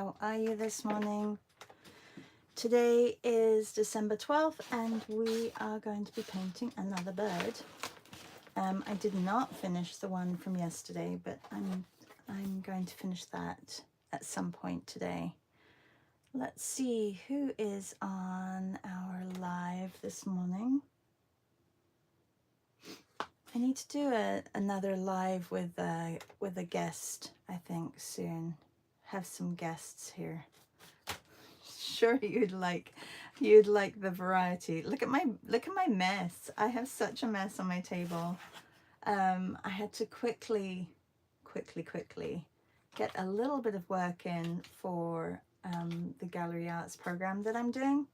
how are you this morning? Today is December 12th and we are going to be painting another bird. I did not finish the one from yesterday, but I'm going to finish that at some point today. Let's see who is on our live this morning. I need to do another live with a guest, I think, soon. Have some guests here. Sure, you'd like the variety. Look at my mess. I have such a mess on my table. I had to quickly get a little bit of work in for the gallery arts program that I'm doing,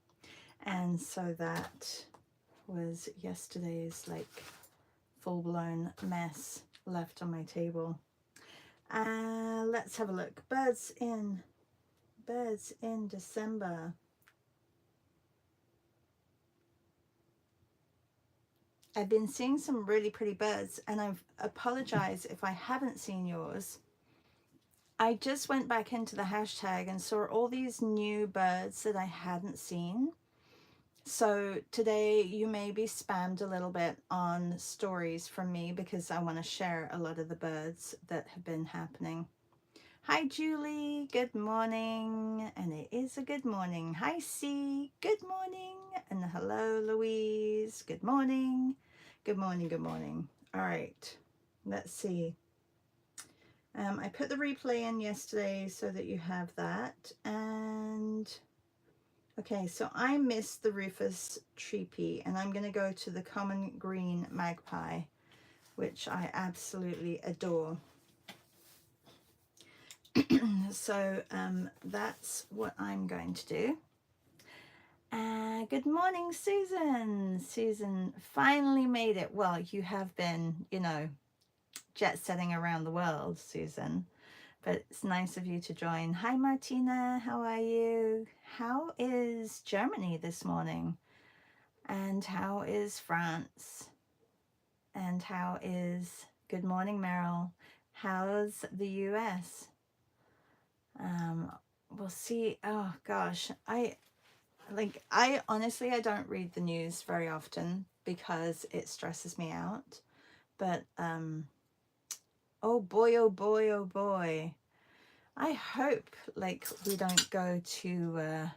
and so that was yesterday's like full-blown mess left on my table. Let's have a look. Birds in December. I've been seeing some really pretty birds, and I apologize if I haven't seen yours. I just went back into the hashtag and saw all these new birds that I hadn't seen. So today you may be spammed a little bit on stories from me because I want to share a lot of the birds that have been happening. Hi Julie, good morning, and it is a good morning. Hi C, good morning, and hello Louise, good morning. Good morning, good morning. All right, let's see. I put the replay in yesterday so that you have that, and okay, so I missed the Rufus Treepie, and I'm going to go to the common green magpie, which I absolutely adore. So that's what I'm going to do. Good morning, Susan. Susan finally made it. Well, you have been, you know, jet setting around the world, Susan. But it's nice of you to join. Hi, Martina. How are you? How is Germany this morning? And how is France? And how is, good morning, Meryl. How's the US? We'll see. Oh gosh, I honestly, I don't read the news very often because it stresses me out. But oh boy, oh boy, oh boy. I hope like we don't go to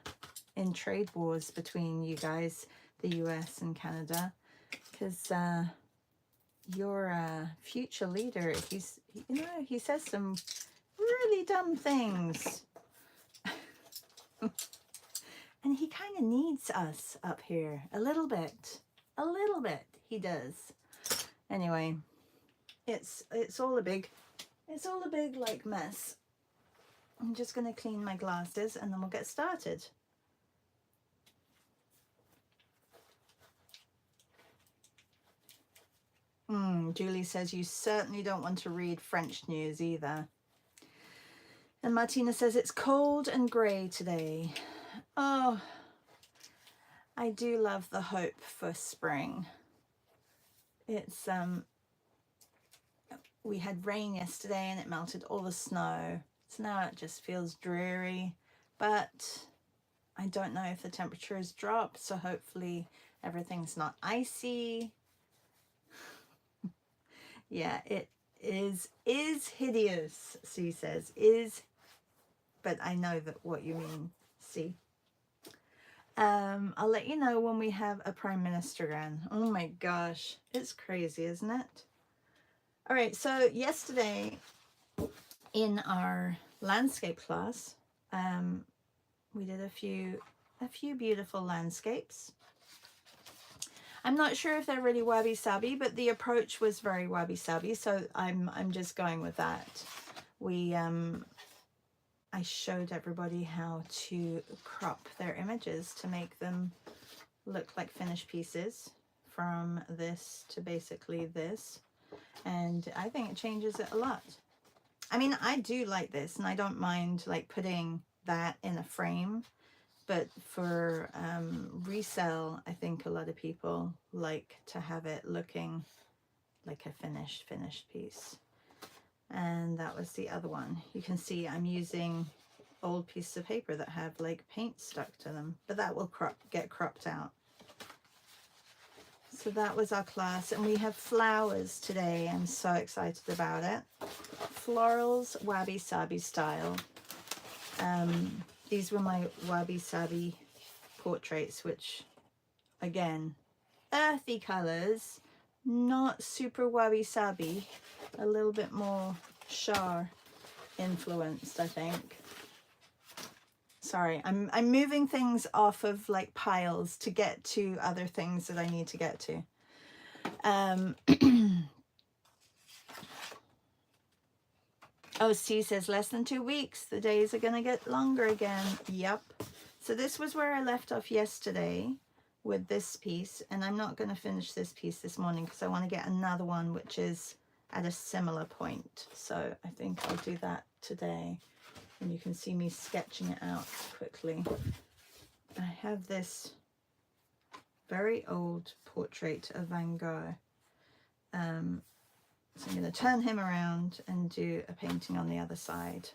in trade wars between you guys, the US and Canada, because your future leader, he says some really dumb things. And he kind of needs us up here a little bit he does. Anyway, it's all a big like mess. I'm just going to clean my glasses and then we'll get started. Julie says you certainly don't want to read French news either. And Martina says it's cold and grey today. Oh, I do love the hope for spring. It's we had rain yesterday and it melted all the snow. So now it just feels dreary, but I don't know if the temperature has dropped, so hopefully everything's not icy. Yeah, it is hideous, Sue says. But I know that what you mean, see. I'll let you know when we have a Prime Minister again. Oh my gosh, it's crazy, isn't it? All right, so yesterday in our landscape class, we did a few beautiful landscapes. I'm not sure if they're really Wabi Sabi, but the approach was very Wabi Sabi, so I'm just going with that. I showed everybody how to crop their images to make them look like finished pieces, from this to basically this, and I think it changes it a lot. I mean, I do like this, and I don't mind like putting that in a frame, but for resale, I think a lot of people like to have it looking like a finished piece. And that was the other one. You can see I'm using old pieces of paper that have like paint stuck to them, but that will get cropped out. So that was our class, and we have flowers today. I'm so excited about it. Florals, Wabi Sabi style. These were my Wabi Sabi portraits, which, again, earthy colors, not super Wabi Sabi, a little bit more Char influenced, I think. Sorry, I'm moving things off of like piles to get to other things that I need to get to. Oh, C says less than 2 weeks. The days are going to get longer again. Yep. So this was where I left off yesterday with this piece. And I'm not going to finish this piece this morning because I want to get another one which is at a similar point. So I think I'll do that today. And you can see me sketching it out quickly. I have this very old portrait of Van Gogh. So I'm going to turn him around and do a painting on the other side.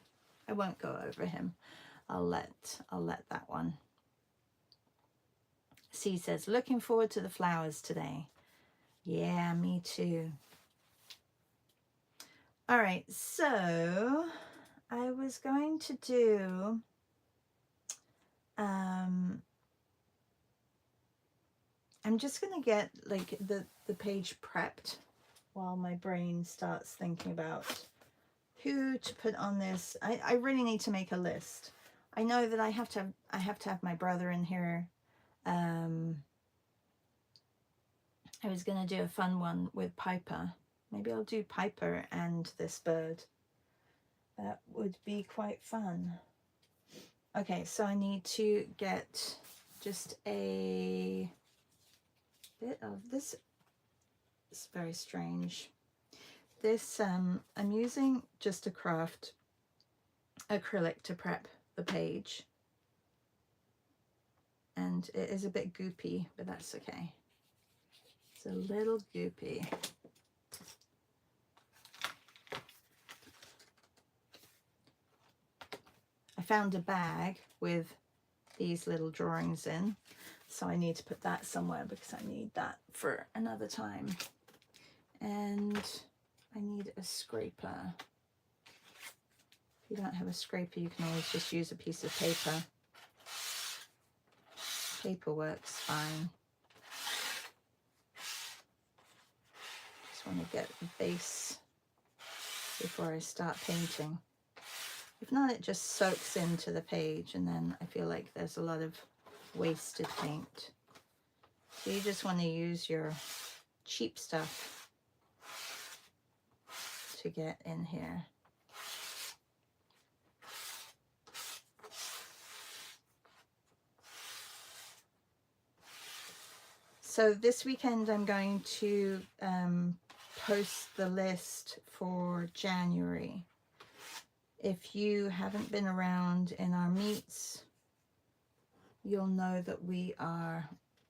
I won't go over him. I'll let that one. C says, looking forward to the flowers today. Yeah, me too. All right, so I was going to do I'm just going to get like the page prepped while my brain starts thinking about who to put on this. I really need to make a list. I know that I have to have my brother in here. I was going to do a fun one with Piper. Maybe I'll do Piper and this bird. That would be quite fun. Okay, so I need to get just a bit of this. It's very strange. This, I'm using just a craft acrylic to prep the page. And it is a bit goopy, but that's okay. It's a little goopy. I found a bag with these little drawings in, so I need to put that somewhere because I need that for another time. And I need a scraper. If you don't have a scraper, you can always just use a piece of paper. Paper works fine. Just want to get the base before I start painting. If not, it just soaks into the page and then I feel like there's a lot of wasted paint. So you just want to use your cheap stuff to get in here. So this weekend I'm going to post the list for January. If you haven't been around in our meets, you'll know that we are,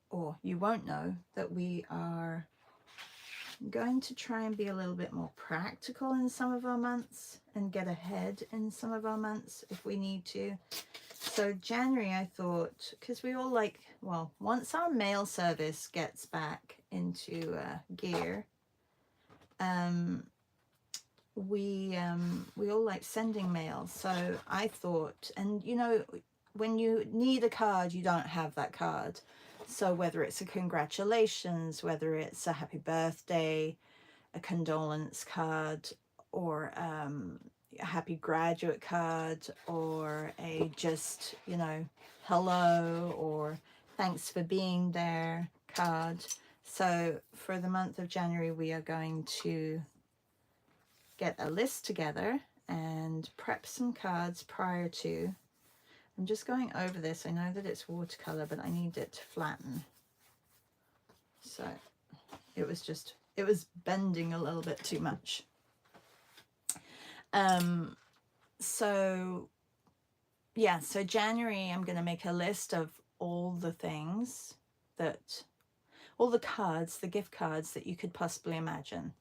or you won't know that we are going to try and be a little bit more practical in some of our months and get ahead in some of our months if we need to. So January, I thought, because we all like, well, once our mail service gets back into gear, we all like sending mail. So I thought, and you know, when you need a card, you don't have that card. So whether it's a congratulations, whether it's a happy birthday, a condolence card, or a happy graduate card, or a just, you know, hello or thanks for being there card. So for the month of January, we are going to get a list together and prep some cards prior to. I'm just going over this. I know that it's watercolor, but I need it to flatten. So it was bending a little bit too much. So yeah, so January, I'm going to make a list of all the things that, all the cards, the gift cards that you could possibly imagine.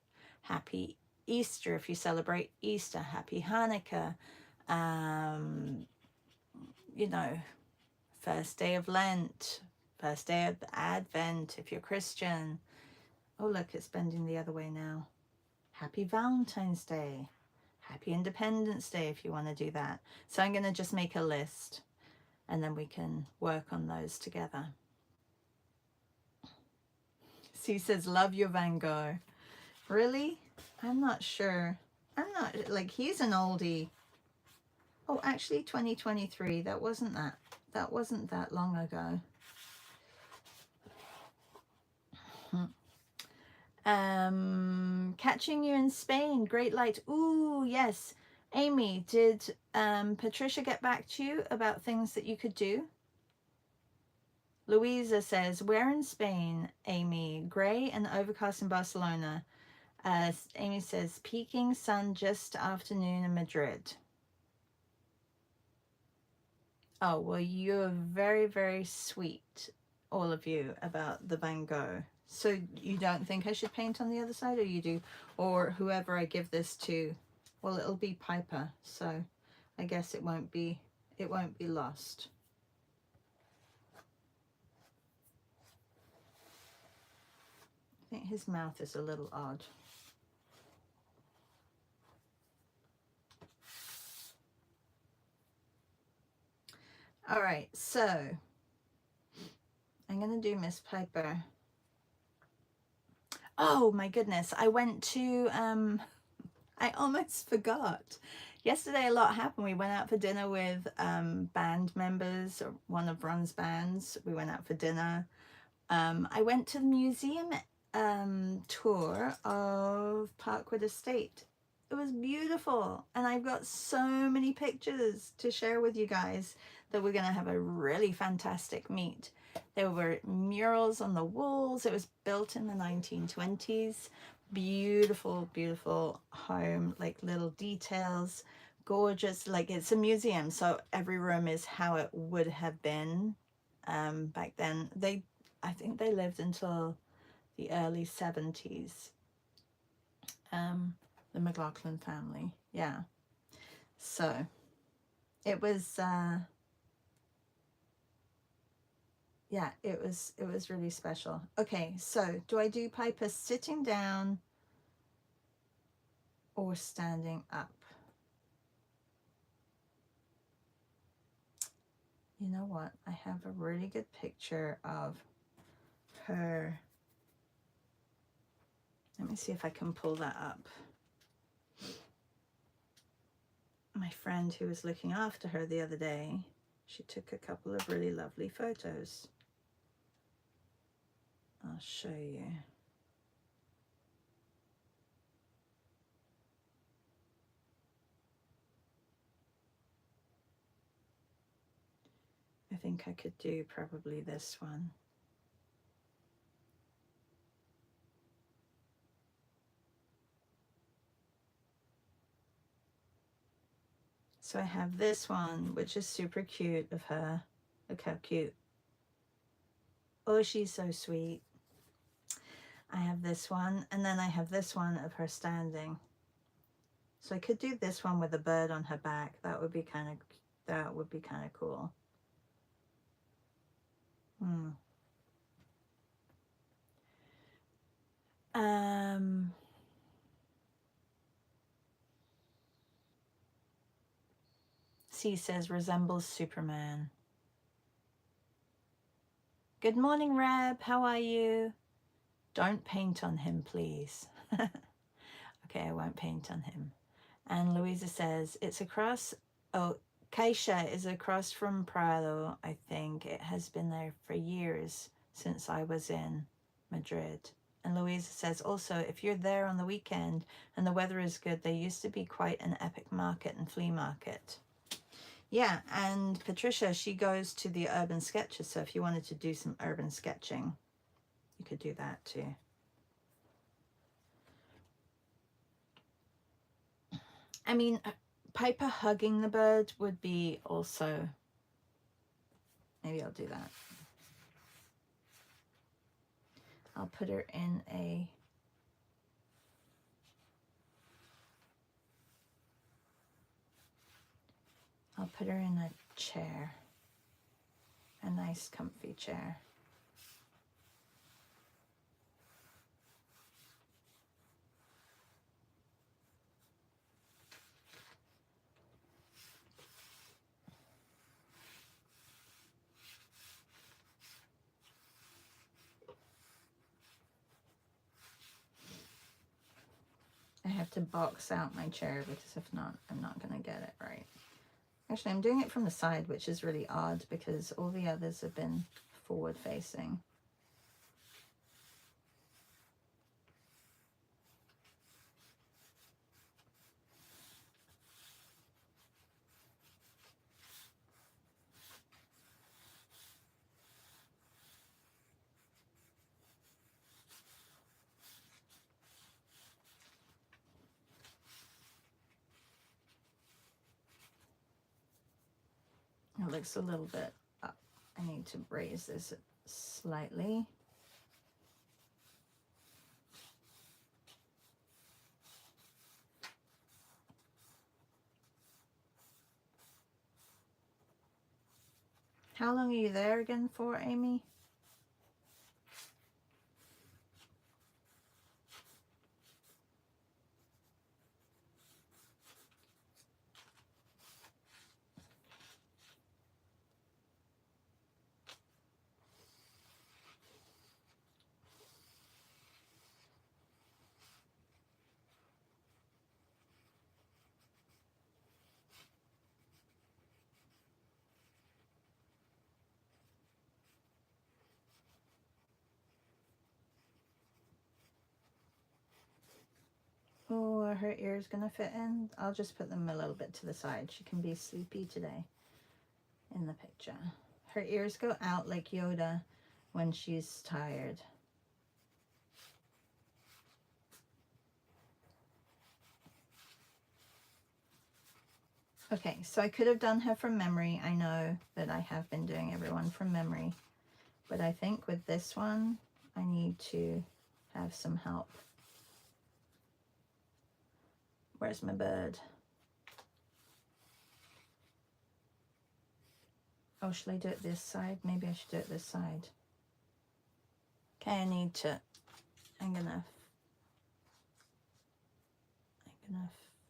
Happy Easter if you celebrate Easter, happy Hanukkah, you know, first day of Lent, first day of Advent if you're Christian. Oh, look, it's bending the other way now. Happy Valentine's Day. Happy Independence Day if you want to do that. So I'm going to just make a list and then we can work on those together. C says, love your Van Gogh. Really? I'm not sure. I'm not, like, he's an oldie. Oh, actually 2023. That wasn't that long ago. Catching you in Spain, great light. Ooh, yes. Amy, did Patricia get back to you about things that you could do? Louisa says, where in Spain, Amy? Grey and overcast in Barcelona. Amy says, peaking sun just afternoon in Madrid. Oh, well, you're very, very sweet, all of you, about the Van Gogh. So you don't think I should paint on the other side, or you do? Or whoever I give this to, well, it'll be Piper, so I guess it won't be lost. I think his mouth is a little odd. All right, so I'm going to do Miss Piper. Oh my goodness, I went to, I almost forgot. Yesterday a lot happened. We went out for dinner with band members, or one of Ron's bands. We went out for dinner. I went to the museum tour of Parkwood Estate. It was beautiful, and I've got so many pictures to share with you guys that we're going to have a really fantastic meet. There were murals on the walls. It was built in the 1920s. Beautiful, beautiful home, like little details, gorgeous. Like, it's a museum, so every room is how it would have been back then. I think they lived until the early 70s. The McLaughlin family, yeah. So it was yeah, it was really special. Okay, so do I do Piper sitting down or standing up? You know what? I have a really good picture of her. Let me see if I can pull that up. My friend who was looking after her the other day, she took a couple of really lovely photos. I'll show you. I think I could do probably this one. So I have this one, which is super cute of her. Look how cute. Oh, she's so sweet. I have this one, and then I have this one of her standing. So I could do this one with a bird on her back. That would be kind of cool. C says resembles Superman. Good morning, Reb. How are you? Don't paint on him, please. Okay, I won't paint on him. And Louisa says it's across. Oh, Caixa is across from Prado, I think. It has been there for years, since I was in Madrid. And Louisa says also, if you're there on the weekend and the weather is good, there used to be quite an epic market and flea market. Yeah, and Patricia, she goes to the Urban Sketches, so if you wanted to do some urban sketching, you could do that too. I mean, Piper hugging the bird would be also, maybe I'll do that. I'll put her in a, I'll put her in a chair. nice comfy chair. I have to box out my chair because if not, I'm not going to get it right. Actually, I'm doing it from the side, which is really odd because all the others have been forward facing. It looks a little bit up. I need to raise this slightly. How long are you there again for, Amy? Oh, her ear's gonna fit in. I'll just put them a little bit to the side. She can be sleepy today in the picture. Her ears go out like Yoda when she's tired. Okay, so I could have done her from memory. I know that I have been doing everyone from memory, but I think with this one, I need to have some help. Where's my bird? Oh, should I do it this side? Maybe I should do it this side. Okay, I'm gonna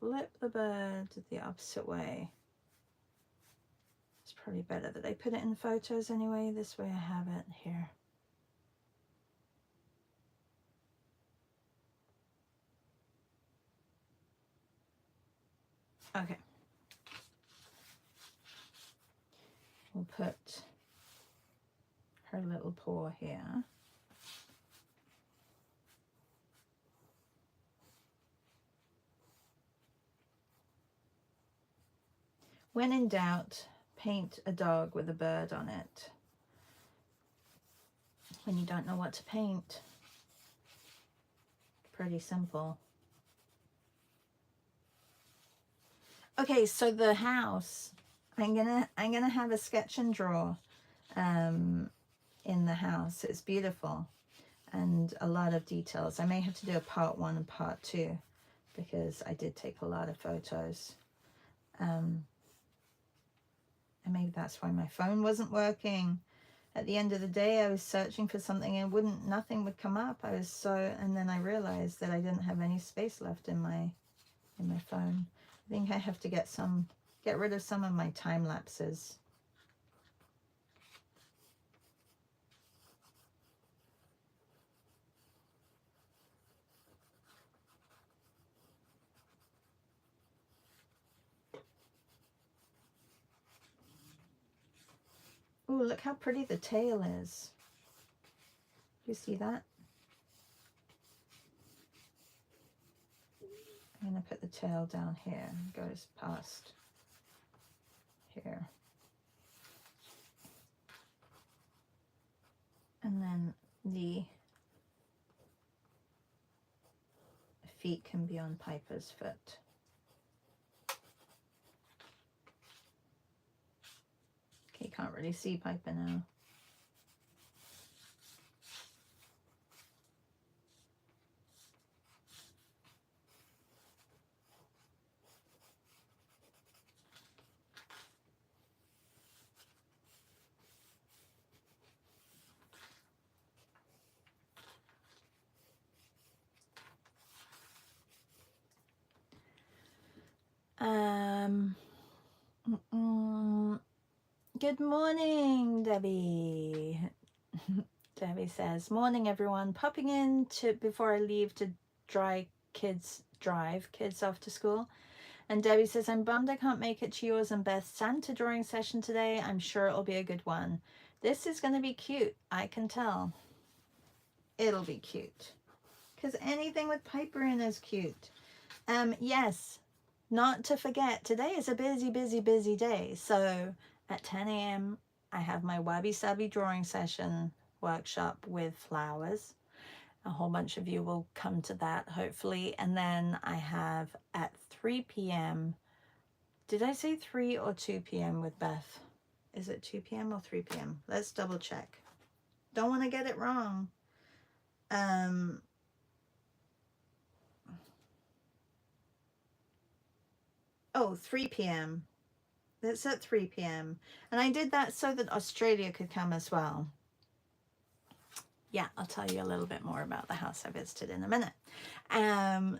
flip the bird the opposite way. It's probably better that I put it in photos anyway. This way I have it here. Okay. We'll put her little paw here. When in doubt, paint a dog with a bird on it. When you don't know what to paint. Pretty simple. Okay, so the house, I'm gonna have a sketch and draw in the house. It's beautiful and a lot of details. I may have to do a part 1 and part 2 because I did take a lot of photos. And maybe that's why my phone wasn't working. At the end of the day, I was searching for something and nothing would come up. And then I realized that I didn't have any space left in my phone. I think I have to get rid of some of my time lapses. Oh, look how pretty the tail is. You see that? I'm going to put the tail down here. It goes past here. And then the feet can be on Piper's foot. Okay, can't really see Piper now. Good morning, Debbie. Debbie says, morning everyone. Popping in before I leave to drive kids off to school. And Debbie says, I'm bummed I can't make it to yours and Beth's Santa drawing session today. I'm sure it'll be a good one. This is going to be cute. I can tell. It'll be cute. Because anything with Piper in is cute. Yes, not to forget, today is a busy, busy, busy day. So at 10 a.m. I have my Wabi Sabi drawing session workshop with flowers. A whole bunch of you will come to that, hopefully. And then I have at 3 p.m. Did I say 3 or 2 p.m. with Beth? Is it 2 p.m. or 3 p.m.? Let's double check. Don't want to get it wrong. Oh, 3 p.m. It's at 3 p.m. And I did that so that Australia could come as well. Yeah, I'll tell you a little bit more about the house I visited in a minute.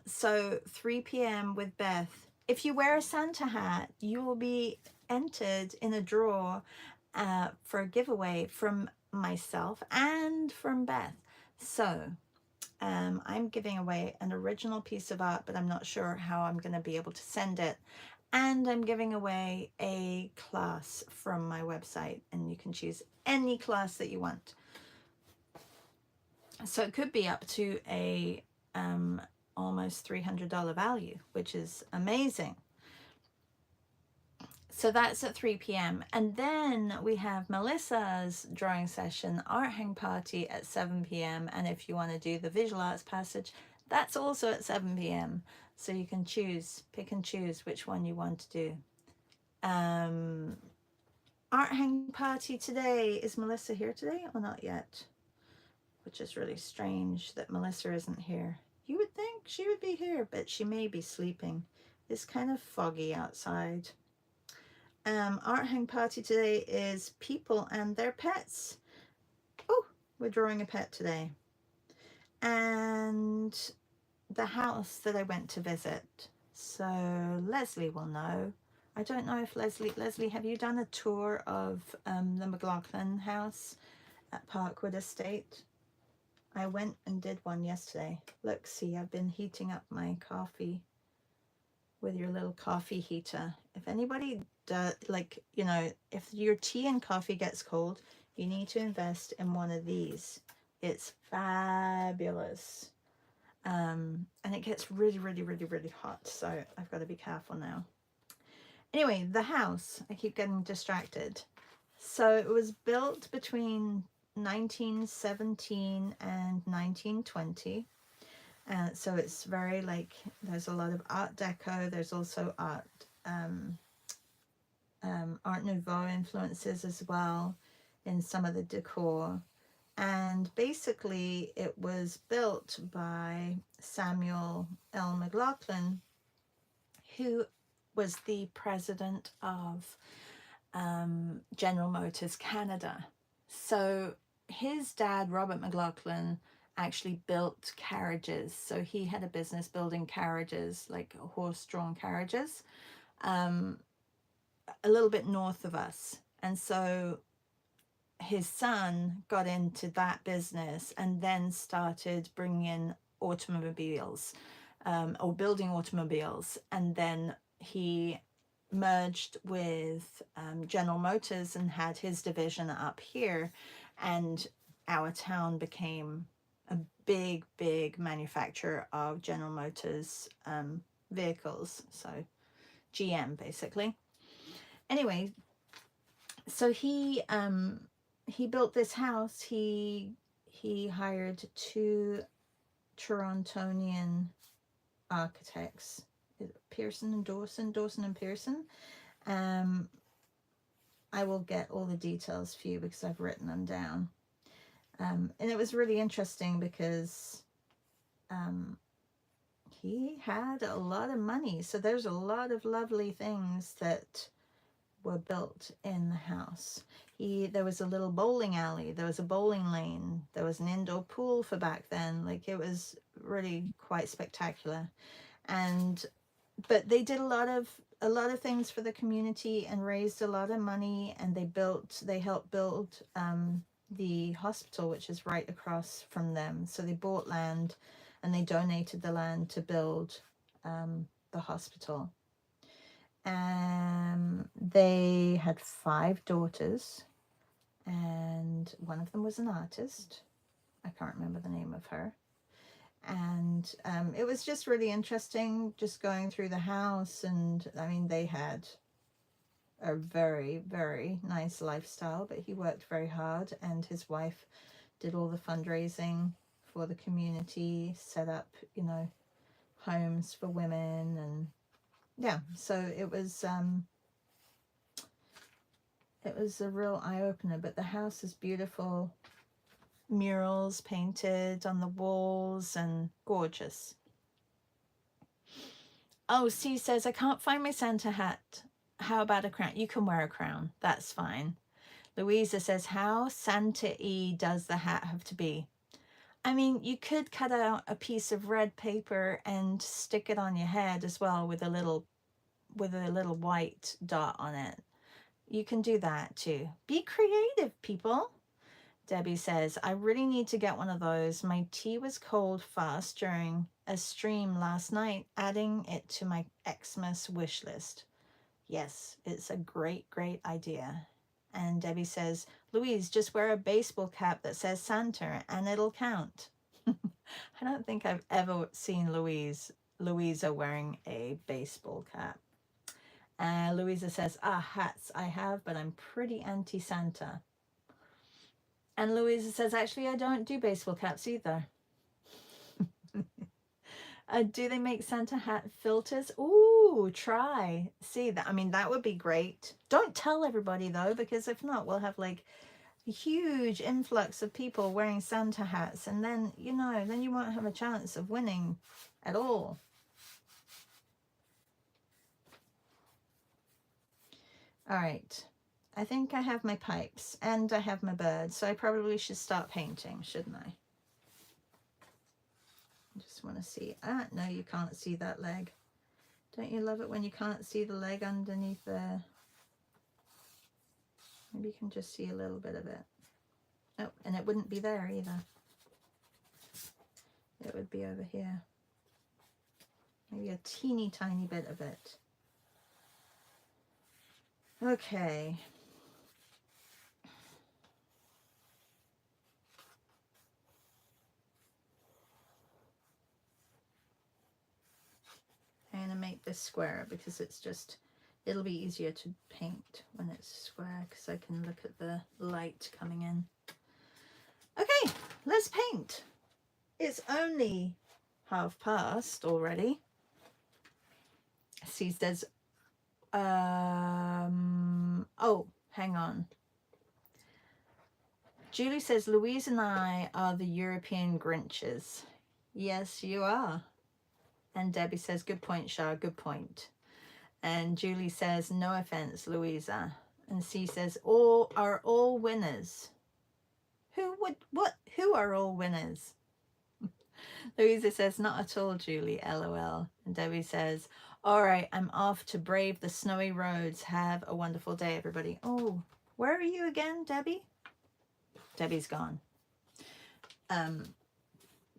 So 3 p.m. with Beth. If you wear a Santa hat, you will be entered in a draw for a giveaway from myself and from Beth. So I'm giving away an original piece of art, but I'm not sure how I'm going to be able to send it. And I'm giving away a class from my website, and you can choose any class that you want. So it could be up to a almost $300 value, which is amazing. So that's at 3 p.m. And then we have Melissa's drawing session, art hang party at 7 p.m. And if you want to do the visual arts passage, that's also at 7 p.m. So you can pick and choose which one you want to do. Art hang party today. Is Melissa here today or not yet? Which is really strange that Melissa isn't here. You would think she would be here, but she may be sleeping. It's kind of foggy outside. Art hang party today is people and their pets. Oh, we're drawing a pet today. And the house that I went to visit. So Leslie will know. I don't know if Leslie, have you done a tour of the McLaughlin house at Parkwood Estate? I went and did one yesterday. Look, see, I've been heating up my coffee with your little coffee heater. If anybody does, like, you know, if your tea and coffee gets cold, you need to invest in one of these. It's fabulous. And it gets really, really, really, really hot. So I've got to be careful now. Anyway, the house, I keep getting distracted. So it was built between 1917 and 1920. So it's very like, there's a lot of Art Deco. There's also Art Nouveau influences as well in some of the decor. And basically it was built by Samuel L. McLaughlin, who was the president of General Motors Canada. So his dad, Robert McLaughlin, actually built carriages. So he had a business building carriages, like horse-drawn carriages, a little bit north of us. And so his son got into that business and then started bringing in automobiles, or building automobiles. And then he merged with General Motors and had his division up here, and our town became a big, big manufacturer of General Motors vehicles, so GM basically. Anyway, so he built this house. He hired 2 Torontonian architects, Pearson and Dawson and Pearson. I will get all the details for you because I've written them down. And it was really interesting because he had a lot of money. So there's a lot of lovely things that were built in the house. There was a little bowling alley, there was a bowling lane, there was an indoor pool for back then. Like, it was really quite spectacular. But they did a lot of a lot of things for the community and raised a lot of money, and they helped build the hospital, which is right across from them. So they bought land and they donated the land to build the hospital. They had 5 daughters, and one of them was an artist. I can't remember the name of her. And it was just really interesting just going through the house. And I mean, they had a very, very nice lifestyle, but he worked very hard, and his wife did all the fundraising for the community, set up, you know, homes for women. And yeah, so it was a real eye-opener. But the house is beautiful, murals painted on the walls, and gorgeous. Oh, C says, I can't find my Santa hat. How about a crown? You can wear a crown, that's fine. Louisa says, how Santa-y does the hat have to be? I mean, you could cut out a piece of red paper and stick it on your head as well with a little white dot on it. You can do that too. Be creative, people. Debbie says, I really need to get one of those. My tea was cold fast during a stream last night, adding it to my Xmas wish list. Yes, it's a great, great idea. And Debbie says, Louise, just wear a baseball cap that says Santa and it'll count. I don't think I've ever seen Louisa wearing a baseball cap. Louisa says, hats I have, but I'm pretty anti-Santa. And Louisa says, actually, I don't do baseball caps either. Do they make Santa hat filters? Ooh, try. See, that, I mean, that would be great. Don't tell everybody, though, because if not, we'll have like a huge influx of people wearing Santa hats. And then, you know, then you won't have a chance of winning at all. All right. I think I have my pipes and I have my birds, so I probably should start painting, shouldn't I? I just want to see. No, you can't see that leg. Don't you love it when you can't see the leg underneath there? Maybe you can just see a little bit of it. Oh, and it wouldn't be there either. It would be over here. Maybe a teeny tiny bit of it. Okay. I'm going to make this square because it's just, it'll be easier to paint when it's square because I can look at the light coming in. Okay, let's paint. It's only past already. See, there's, oh, hang on. Julie says, Louise and I are the European Grinches. Yes, you are. And Debbie says, good point, Shah, good point. And Julie says, no offense, Louisa. And C says, all are all winners. Who are all winners? Louisa says, not at all, Julie, LOL. And Debbie says, all right, I'm off to brave the snowy roads. Have a wonderful day, everybody. Oh, where are you again, Debbie? Debbie's gone.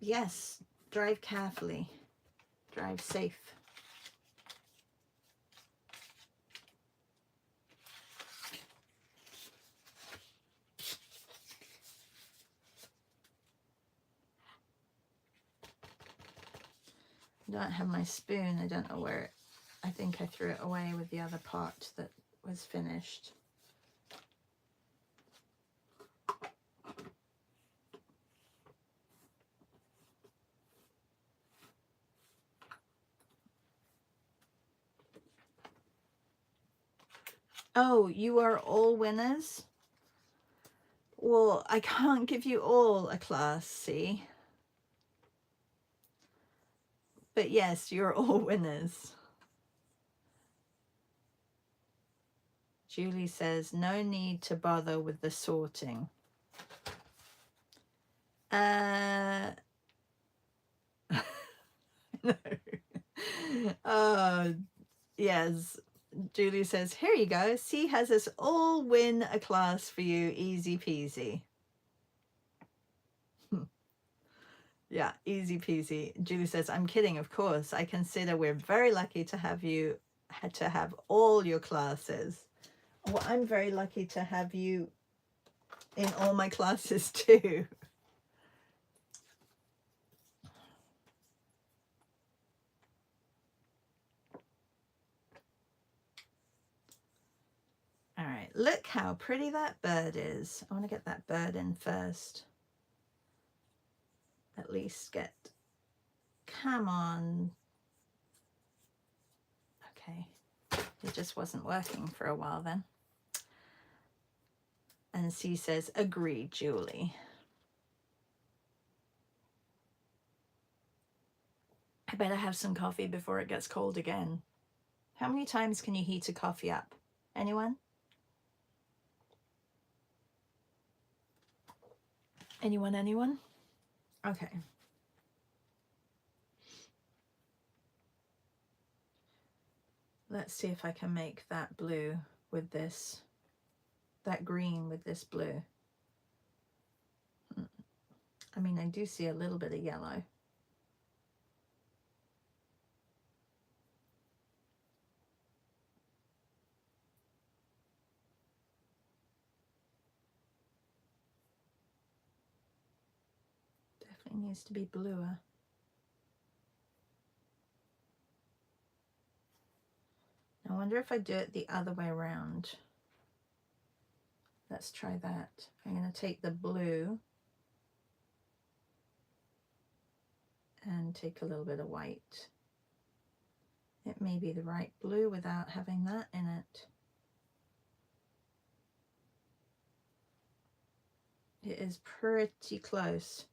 Yes, drive carefully. Drive safe. I don't have my spoon. I don't know where it, I think I threw it away with the other pot that was finished. Oh, you are all winners? Well, I can't give you all a class, see? But yes, you're all winners. Julie says, no need to bother with the sorting. No. Yes. Julie says, here you go. C has us all win a class for you. Easy peasy. Yeah, easy peasy. Julie says, I'm kidding, of course. I consider we're very lucky to have you, to have all your classes. Well, I'm very lucky to have you in all my classes too. All right, look how pretty that bird is. I want to get that bird in first. At least get, come on. Okay, it just wasn't working for a while then. And C says, agreed, Julie. I better have some coffee before it gets cold again. How many times can you heat a coffee up? Anyone? Anyone? Okay. Let's see if I can make that blue with this, that green with this blue. I mean, I do see a little bit of yellow. Definitely needs to be bluer. I wonder if I do it the other way around. Let's try that. I'm going to take the blue and take a little bit of white. It may be the right blue without having that in it. It is pretty close.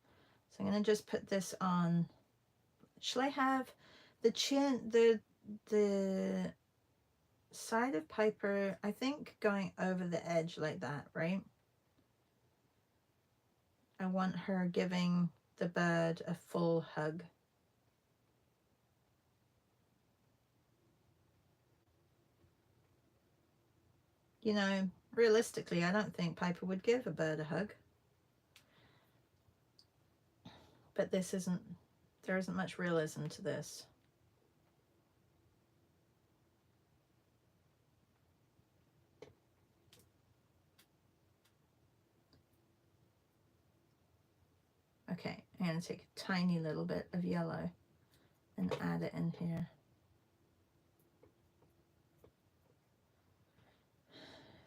So I'm going to just put this on. Shall I have the chin, the side of Piper, I think, going over the edge like that, right? I want her giving the bird a full hug. You know, realistically, I don't think Piper would give a bird a hug. But this isn't, there isn't much realism to this. Okay, I'm going to take a tiny little bit of yellow and add it in here.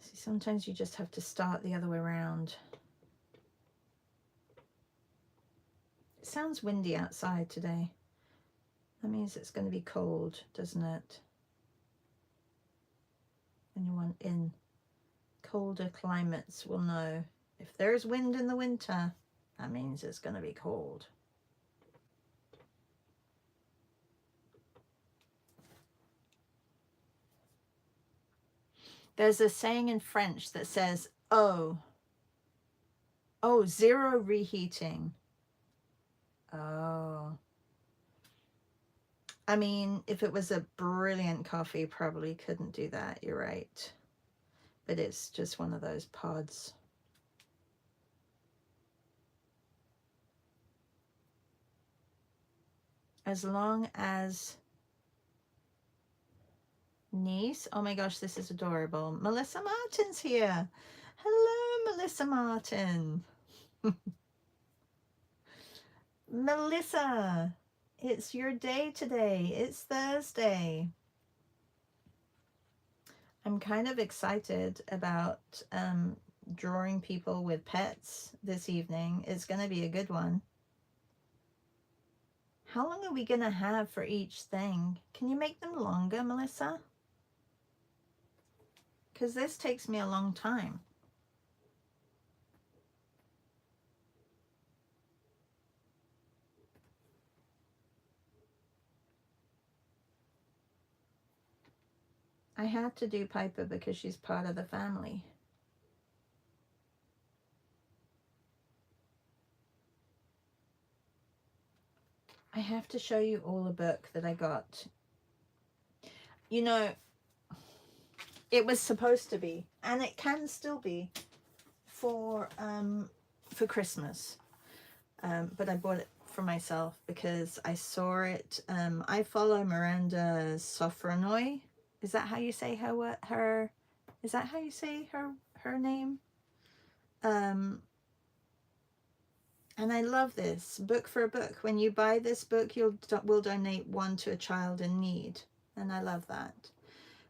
See, sometimes you just have to start the other way around. It sounds windy outside today. That means it's going to be cold, doesn't it? Anyone in colder climates will know. If there's wind in the winter, that means it's going to be cold. There's a saying in French that says, oh, zero reheating. Oh. I mean, if it was a brilliant coffee, probably couldn't do that. You're right. But it's just one of those pods. As long as niece, oh my gosh, this is adorable. Melissa Martin's here. Hello, Melissa Martin. Melissa, it's your day today. It's Thursday. I'm kind of excited about drawing people with pets this evening. It's going to be a good one. How long are we going to have for each thing? Can you make them longer, Melissa? Because this takes me a long time. I had to do Piper because she's part of the family. I have to show you all a book that I got. You know, It was supposed to be, and it can still be for Christmas. But I bought it for myself because I saw it. I follow Miranda Sofronoy. Is that how you say her? Is that how you say her name? And I love this book for a book. When you buy this book, we'll donate one to a child in need, and I love that.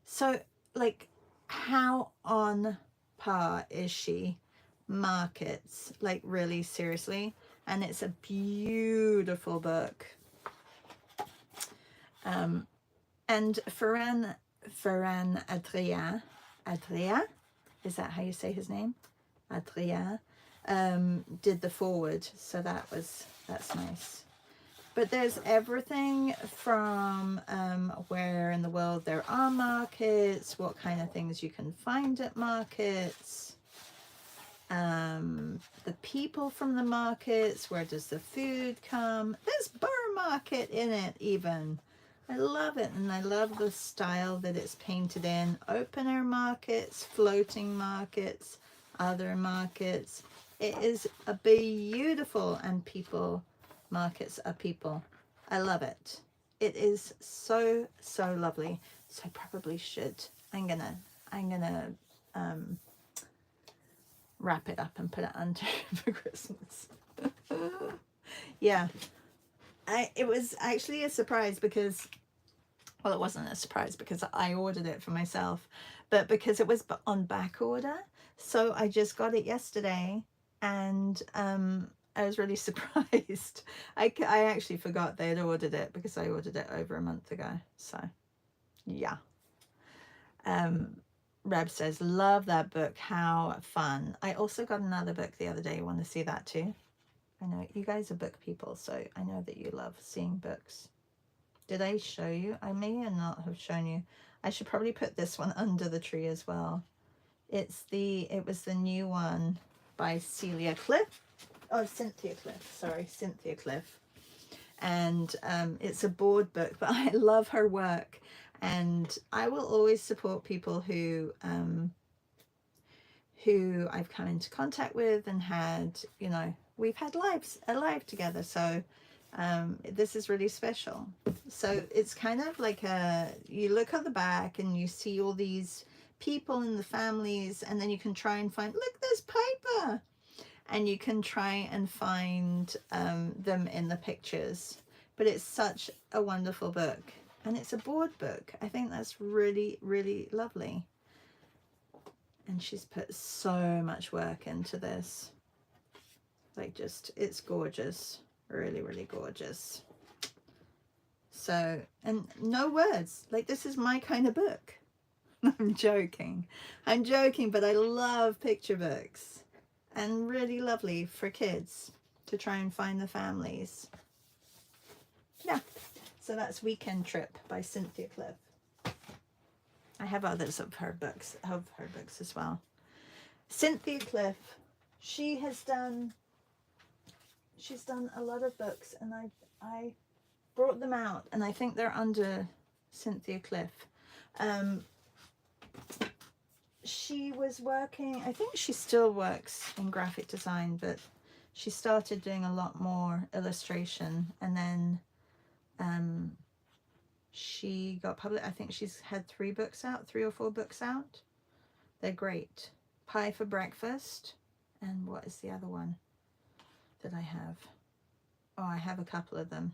So, like, how on par is she? Markets, like, really seriously. And it's a beautiful book. And Ferran Adria, is that how you say his name? Adria, did the forward, so that's nice. But there's everything from where in the world there are markets, what kind of things you can find at markets, the people from the markets, where does the food come. There's bar market in it even. I love it, and I love the style that it's painted in. Open air markets, floating markets, other markets. It is a beautiful, and people, markets are people. I love it. It is so, so lovely. So I probably should. I'm gonna wrap it up and put it under for Christmas. Yeah. It was actually a surprise because, well, it wasn't a surprise because I ordered it for myself, but because it was on back order. So I just got it yesterday, and I was really surprised. I actually forgot they had ordered it because I ordered it over a month ago. So yeah. Reb says, love that book. How fun. I also got another book the other day. You want to see that too? I know you guys are book people, so I know that you love seeing books. Did I show you? I may not have shown you. I should probably put this one under the tree as well. It was the new one by Cynthia Cliff. Sorry, Cynthia Cliff. And it's a board book, but I love her work, and I will always support people who I've come into contact with and had, you know, we've had a life together. So this is really special. So it's kind of like you look at the back and you see all these people in the families, and then you can try and find, look, there's Piper, and you can try and find them in the pictures. But it's such a wonderful book, and it's a board book. I think that's really, really lovely. And she's put so much work into this. Like, just, it's gorgeous. Really, really gorgeous. So, and no words. Like, this is my kind of book. I'm joking, but I love picture books, and really lovely for kids to try and find the families. Yeah, so that's Weekend Trip by Cynthia Cliff. I have others of her books as well. Cynthia Cliff, she's done a lot of books, and I brought them out, and I think they're under Cynthia Cliff. She was working, I think she still works in graphic design, but she started doing a lot more illustration, and then she got published. I think she's had 3 or 4 books out. They're great. Pie for Breakfast, and what is the other one that I have? Oh, I have a couple of them.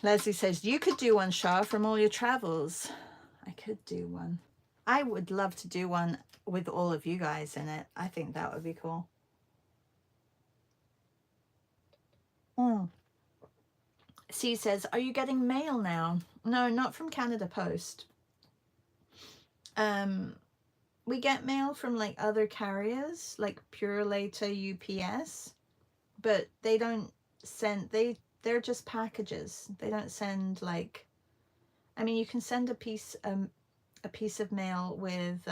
Leslie says, you could do one, Shah, from all your travels. I could do one. I would love to do one with all of you guys in it. I think that would be cool. C says, are you getting mail now? No, not from Canada Post. We get mail from like other carriers, like Purelator, UPS, but they don't send, they're just packages. They don't send, like, I mean, you can send a piece of mail with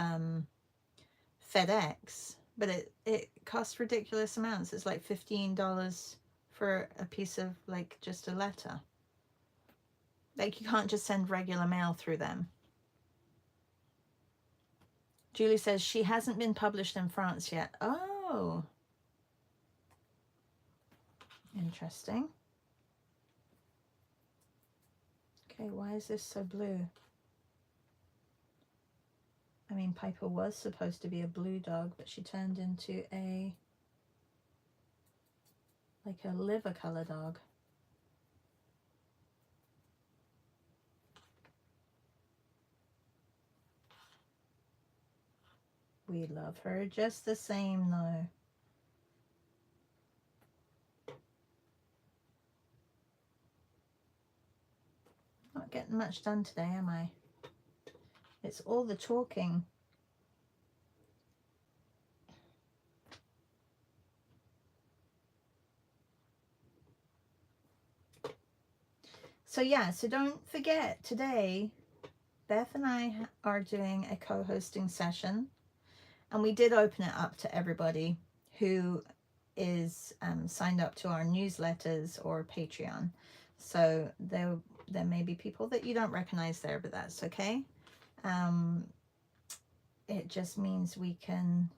FedEx, but it costs ridiculous amounts. It's like $15 for a piece of, like, just a letter. Like, you can't just send regular mail through them. Julie says she hasn't been published in France yet. Oh, interesting. Okay, why is this so blue? I mean, Piper was supposed to be a blue dog, but she turned into a, like a liver color dog. We love her just the same, though. Not getting much done today, am I? It's all the talking. So yeah, so don't forget, today Beth and I are doing a co-hosting session, and we did open it up to everybody who is signed up to our newsletters or Patreon. So there may be people that you don't recognize there, but that's okay. It just means we can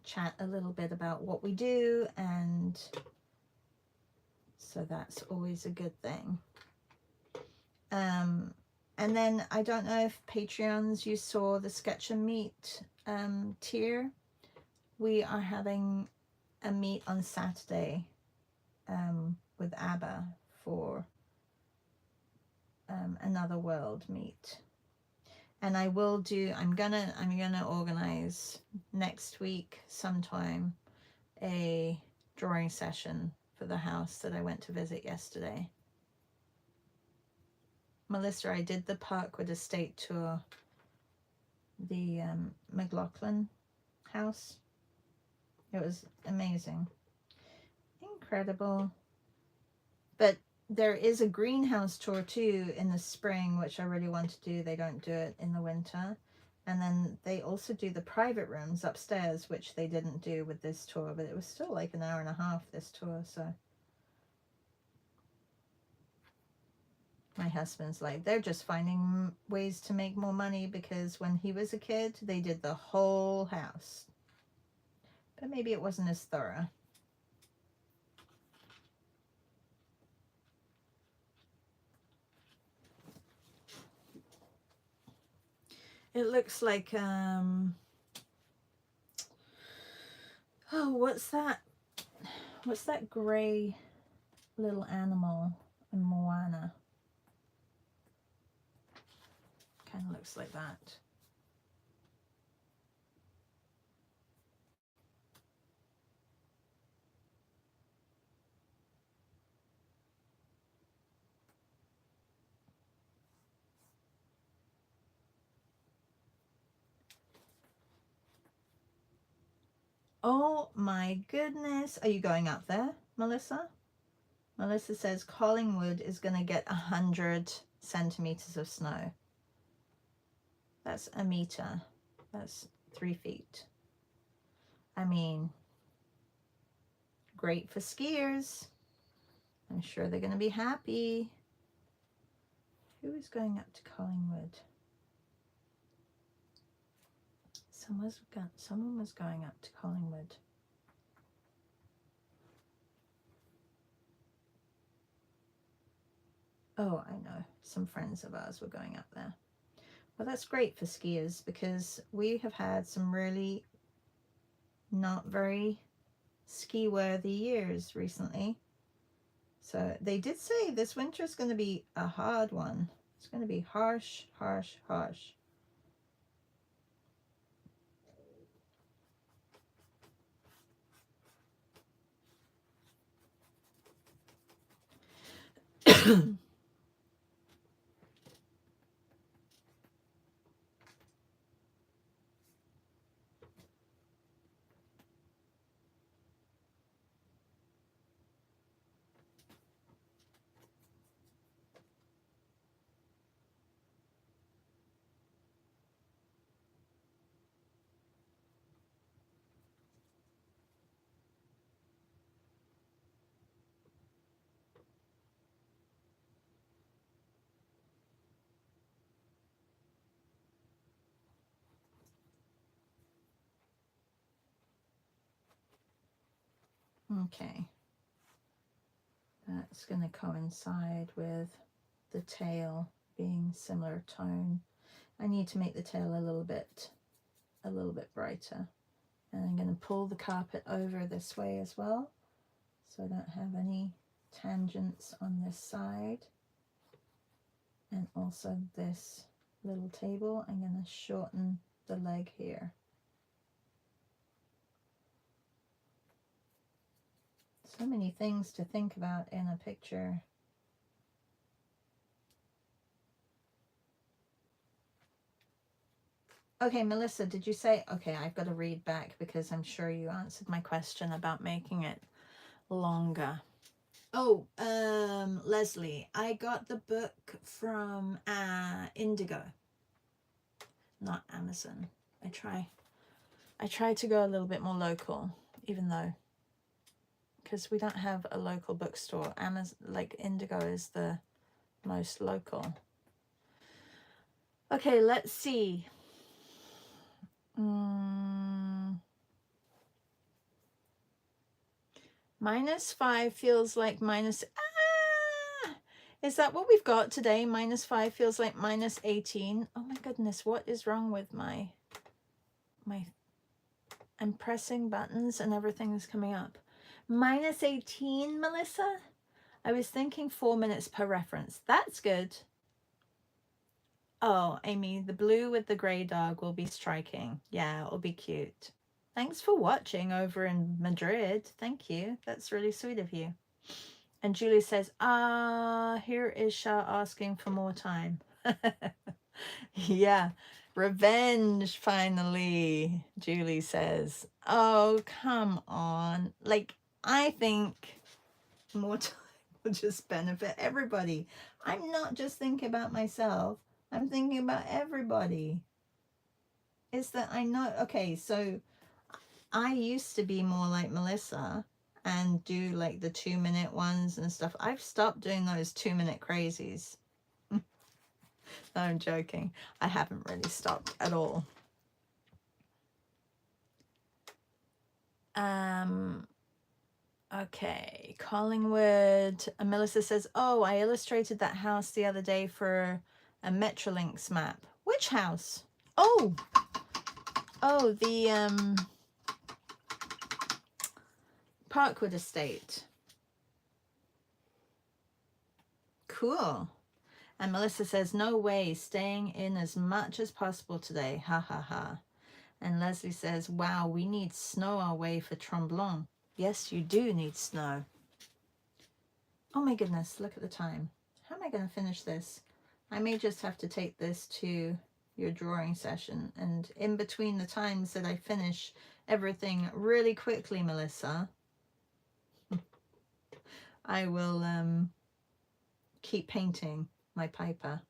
chat a little bit about what we do, and so that's always a good thing. And then I don't know if Patreons, you saw the Sketch and Meet tier. We are having a meet on Saturday with ABBA for Another World meet. And I will do, I'm gonna organize next week sometime a drawing session for the house that I went to visit yesterday. Melissa, I did the Parkwood Estate tour, the McLaughlin house. It was amazing. Incredible. But there is a greenhouse tour too in the spring, which I really want to do. They don't do it in the winter. And then they also do the private rooms upstairs, which they didn't do with this tour, but it was still like an hour and a half, this tour, so. My husband's like, they're just finding ways to make more money, because when he was a kid, they did the whole house. But maybe it wasn't as thorough. It looks like, oh, what's that? What's that gray little animal in Moana? Kind of looks like that. Oh my goodness. Are you going up there, Melissa? Melissa says Collingwood is going to get 100 centimeters of snow. That's a meter. That's 3 feet. I mean, great for skiers. I'm sure they're going to be happy. Who is going up to Collingwood? Someone was going up to Collingwood. Oh, I know. Some friends of ours were going up there. Well, that's great for skiers, because we have had some really not very ski-worthy years recently. So they did say this winter is going to be a hard one. It's going to be harsh, harsh, harsh. Okay. That's going to coincide with the tail being similar tone. I need to make the tail a little bit brighter. And I'm going to pull the carpet over this way as well, so I don't have any tangents on this side. And also this little table, I'm going to shorten the leg here. So many things to think about in a picture. Okay, Melissa, did you say, okay, I've got to read back because I'm sure you answered my question about making it longer. Oh, Leslie, I got the book from Indigo, not Amazon. I try to go a little bit more local, even though, because we don't have a local bookstore. Amazon, like Indigo, is the most local. Okay, let's see. -5 feels like minus. Is that what we've got today? -5 feels like -18. Oh my goodness, what is wrong with my I'm pressing buttons and everything is coming up. -18, Melissa? I was thinking 4 minutes per reference. That's good. Oh, Amy, the blue with the grey dog will be striking. Yeah, it'll be cute. Thanks for watching over in Madrid. Thank you. That's really sweet of you. And Julie says, here is Shah asking for more time. Yeah, revenge finally, Julie says. Oh, come on. Like, I think more time will just benefit everybody. I'm not just thinking about myself. I'm thinking about everybody. It's that I know, okay, so I used to be more like Melissa and do like the 2-minute ones and stuff. I've stopped doing those 2-minute crazies. No, I'm joking. I haven't really stopped at all. Okay, Collingwood. Melissa says, oh, I illustrated that house the other day for a Metrolinx map. Which house? Oh, the Parkwood Estate. Cool. And Melissa says, no way, staying in as much as possible today. Ha ha ha. And Leslie says, wow, we need snow our way for Tremblant. Yes, you do need snow. Oh my goodness, look at the time. How am I going to finish this? I may just have to take this to your drawing session. And in between the times that I finish everything really quickly, Melissa, I will keep painting my Piper.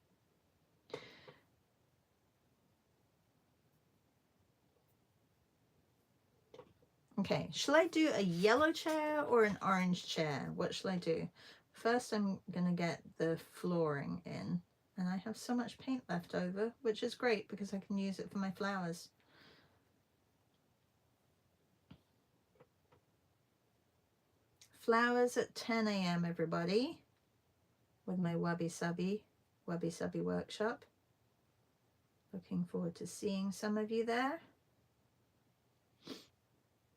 Okay, shall I do a yellow chair or an orange chair? What shall I do? First, I'm going to get the flooring in. And I have so much paint left over, which is great because I can use it for my flowers. Flowers at 10 a.m. everybody, with my Wabi Sabi workshop. Looking forward to seeing some of you there.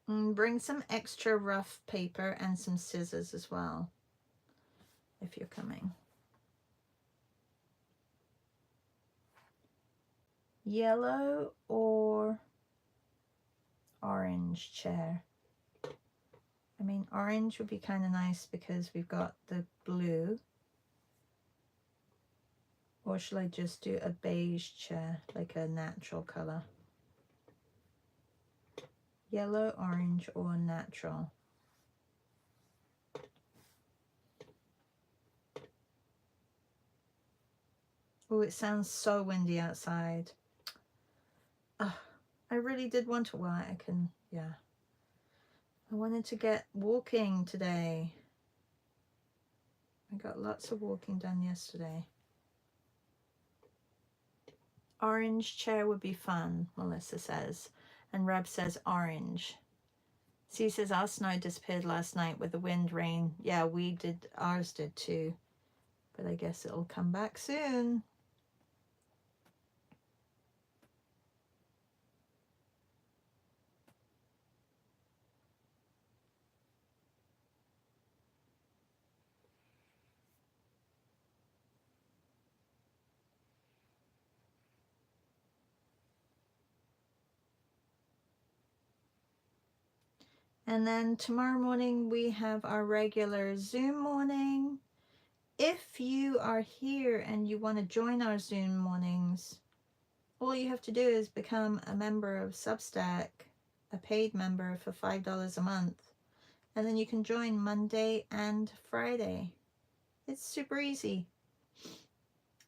And bring some extra rough paper and some scissors as well, if you're coming. Yellow or orange chair? I mean, orange would be kind of nice because we've got the blue. Or shall I just do a beige chair, like a natural color? Yellow, orange, or natural? Oh, it sounds so windy outside. Oh, I really did want to, well, I can, yeah. I wanted to get walking today. I got lots of walking done yesterday. Orange chair would be fun, Melissa says. And Reb says orange. C says our snow disappeared last night with the wind, rain. Yeah, we did, ours did too. But I guess it'll come back soon. And then tomorrow morning we have our regular Zoom morning. If you are here and you want to join our Zoom mornings, all you have to do is become a member of Substack, a paid member for $5 a month. And then you can join Monday and Friday. It's super easy.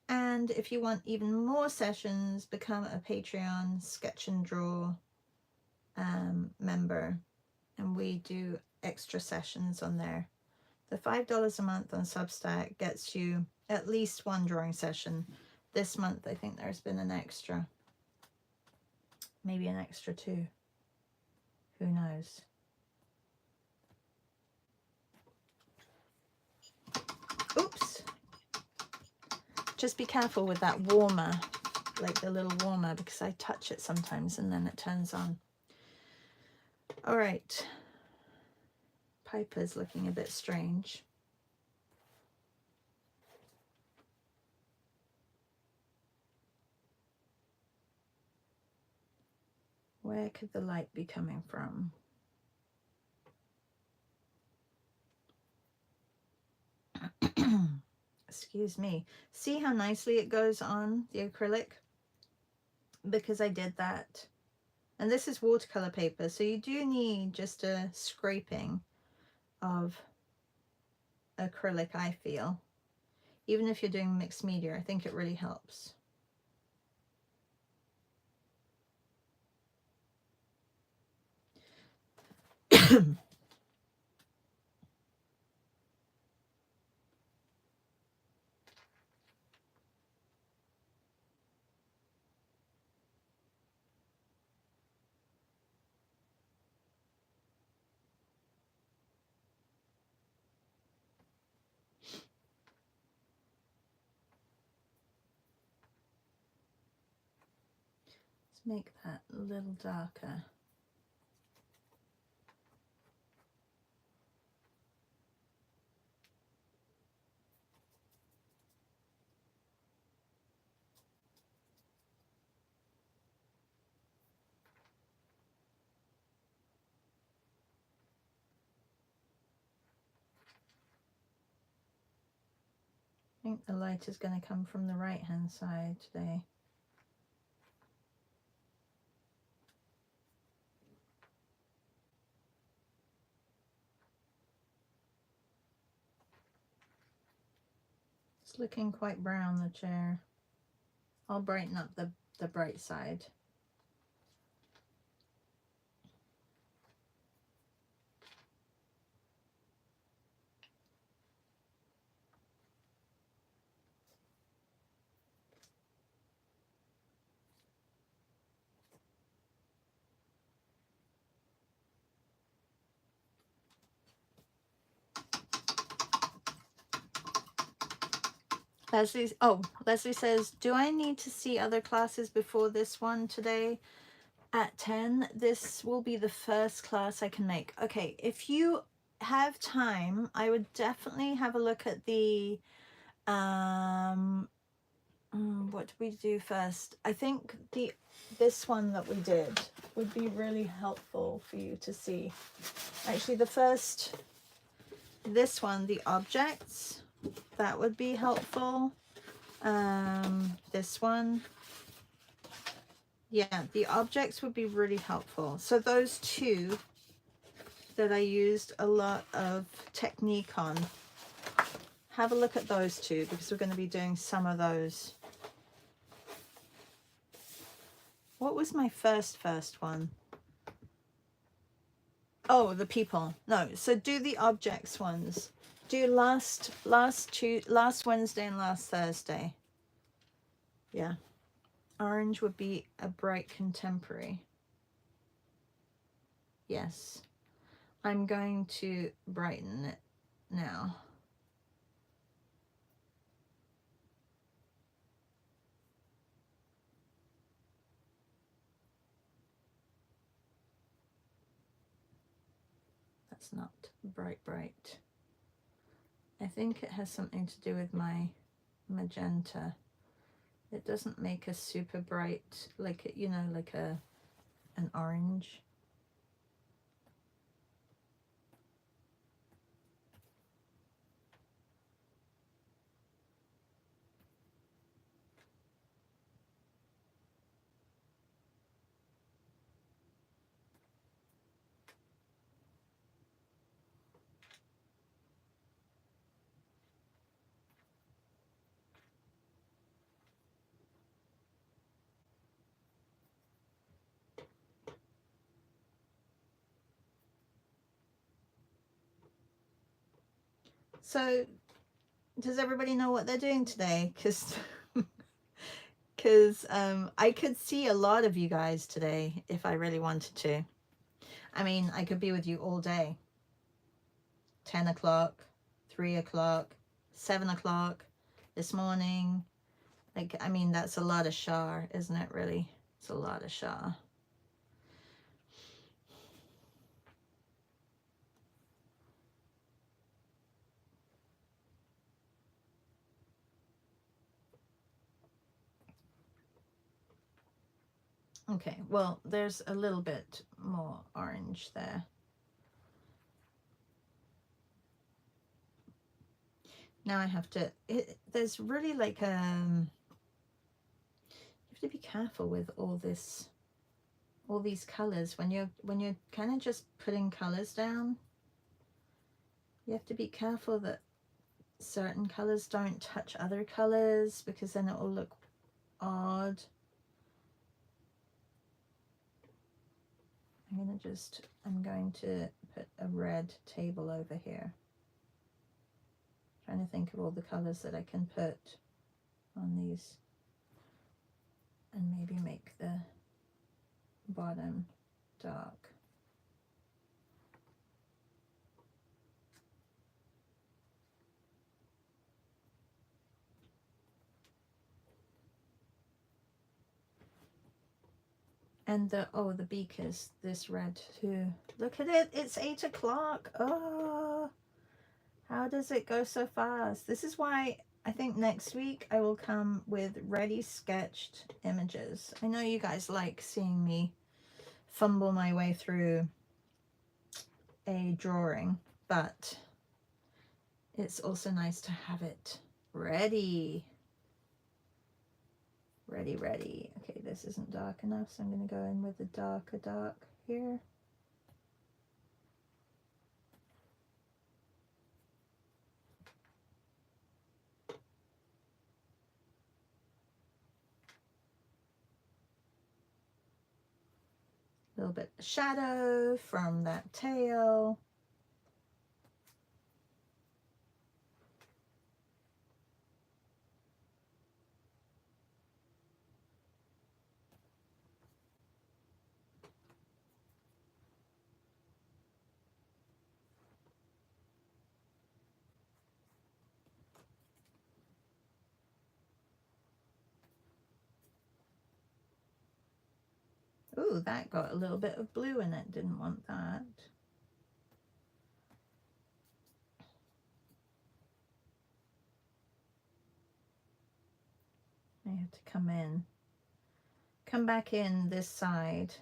And if you want even more sessions, become a Patreon Sketch and Draw member. And we do extra sessions on there. The $5 a month on Substack gets you at least one drawing session. This month, I think there's been an extra. Maybe an extra 2. Who knows? Oops. Just be careful with that warmer, like the little warmer, because I touch it sometimes and then it turns on. All right. Piper's looking a bit strange. Where could the light be coming from? Excuse me. See how nicely it goes on the acrylic? Because I did that. And this is watercolor paper, so you do need just a scraping of acrylic, I feel. Even if you're doing mixed media, I think it really helps. Let's make that a little darker. I think the light is going to come from the right hand side today. It's looking quite brown, the chair. I'll brighten up the bright side. Leslie says, do I need to see other classes before this one today at 10? This will be the first class I can make. Okay, if you have time, I would definitely have a look at the, what did we do first? I think this one that we did would be really helpful for you to see. Actually, this one, the objects, that would be helpful. This one, yeah, the objects would be really helpful. So those two that I used a lot of technique on, have a look at those two because we're going to be doing some of those. What was my first one? Oh, the people. No, so do the objects ones. Do last Wednesday and last Thursday. Yeah. Orange would be a bright contemporary. Yes. I'm going to brighten it now. That's not bright. I think it has something to do with my magenta. It doesn't make a super bright, like, you know, like an orange. So does everybody know what they're doing today? Because I could see a lot of you guys today if I really wanted to. I mean, I could be with you all day. 10 o'clock, 3 o'clock, 7 o'clock this morning. Like, I mean, that's a lot of char, isn't it, really? It's a lot of char. Okay, well, there's a little bit more orange there. Now I have to, there's really like, you have to be careful with all these colors when you're kind of just putting colors down. You have to be careful that certain colors don't touch other colors, because then it will look odd. I'm going to put a red table over here. Trying to think of all the colors that I can put on these, and maybe make the bottom dark. And the beak is this red too. Look at it, it's 8 o'clock. Oh, how does it go so fast? This is why I think next week I will come with ready sketched images. I know you guys like seeing me fumble my way through a drawing, but it's also nice to have it ready. Ready. Okay, this isn't dark enough, so I'm going to go in with the darker dark here. A little bit of shadow from that tail. Ooh, that got a little bit of blue in it. Didn't want that. I have to come back in this side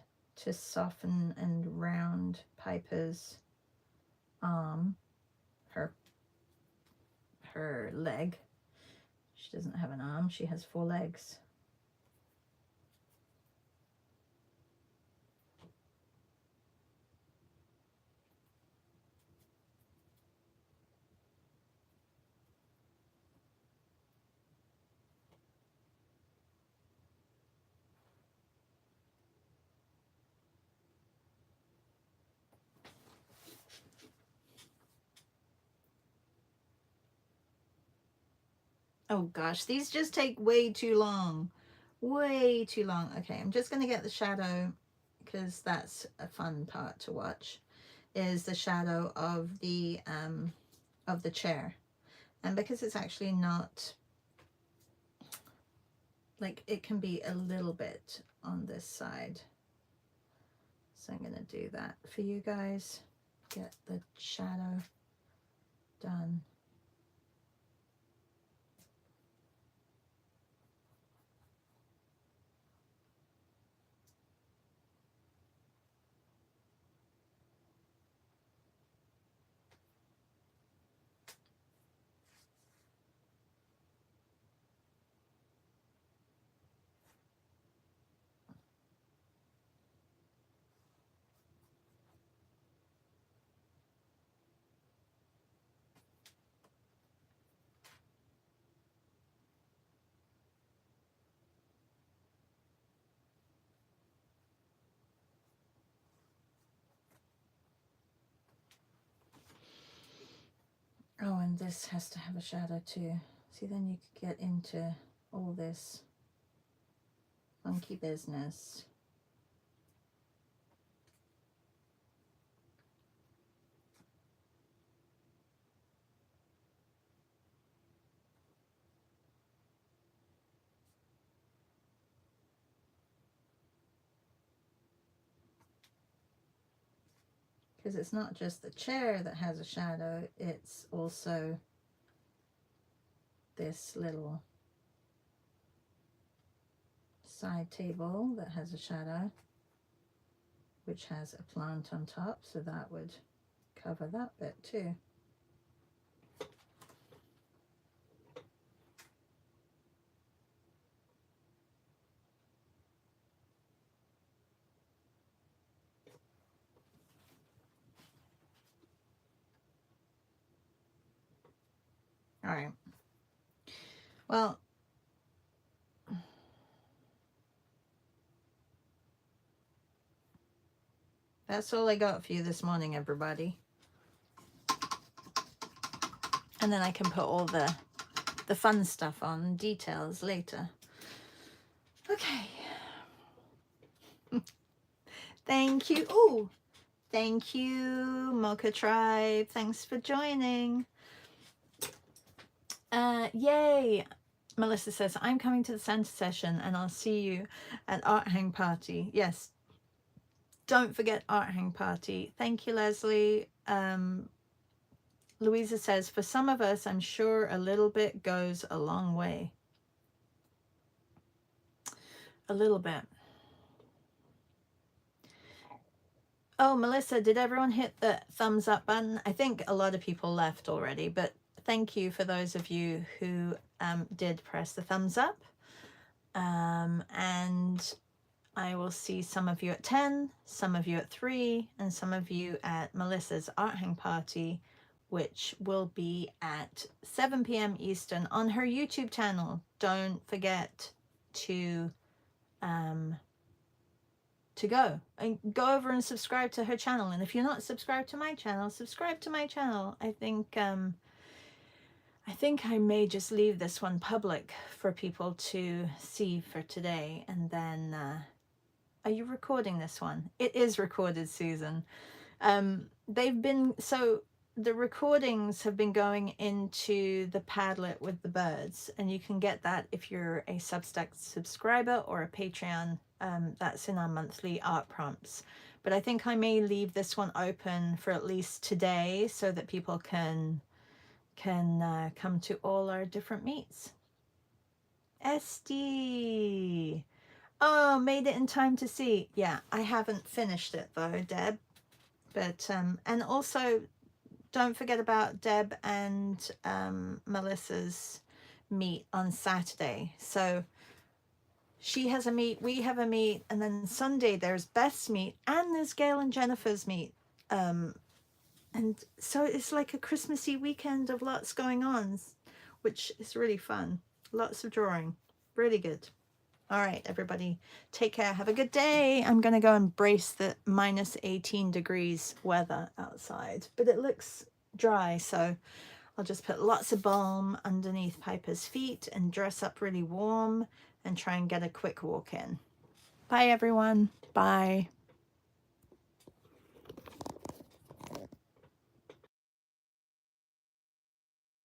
to soften and round Piper's arm, her leg. She doesn't have an arm, she has 4 legs. Oh gosh, these just take way too long. Way too long. Okay, I'm just going to get the shadow because that's a fun part to watch. is the shadow of the chair. And because it's actually not, like, it can be a little bit on this side. So I'm going to do that for you guys. Get the shadow done. Oh, and this has to have a shadow too. See, then you could get into all this funky business. Because it's not just the chair that has a shadow, it's also this little side table that has a shadow, which has a plant on top, so that would cover that bit too. All right. Well, that's all I got for you this morning, everybody. And then I can put all the fun stuff on, details later. Okay. Thank you. Oh, thank you, Mocha Tribe. Thanks for joining. Yay. Melissa says, I'm coming to the Santa session and I'll see you at Art Hang Party. Yes. Don't forget Art Hang Party. Thank you, Leslie. Louisa says, for some of us, I'm sure a little bit goes a long way. A little bit. Oh, Melissa, did everyone hit the thumbs up button? I think a lot of people left already, but thank you for those of you who did press the thumbs up. And I will see some of you at 10, some of you at 3, and some of you at Melissa's Art Hang Party, which will be at 7 p.m. Eastern on her YouTube channel. Don't forget to go and go over and subscribe to her channel. And if you're not subscribed to my channel, subscribe to my channel. I think I may just leave this one public for people to see for today. And then are you recording this one? It is recorded, Susan. They've been, so the recordings have been going into the Padlet with the birds, and you can get that if you're a Substack subscriber or a Patreon. That's in our monthly art prompts. But I think I may leave this one open for at least today so that people can come to all our different meets. SD. Oh, made it in time to see. Yeah, I haven't finished it though, Deb. But and also don't forget about Deb and Melissa's meet on Saturday. So she has a meet, we have a meet, and then Sunday there's Beth's meet, and there's Gail and Jennifer's meet. And so it's like a Christmassy weekend of lots going on, which is really fun. Lots of drawing. Really good. All right, everybody, take care. Have a good day. I'm going to go and brace the minus 18 degrees weather outside, but it looks dry, so I'll just put lots of balm underneath Piper's feet and dress up really warm and try and get a quick walk in. Bye, everyone. Bye.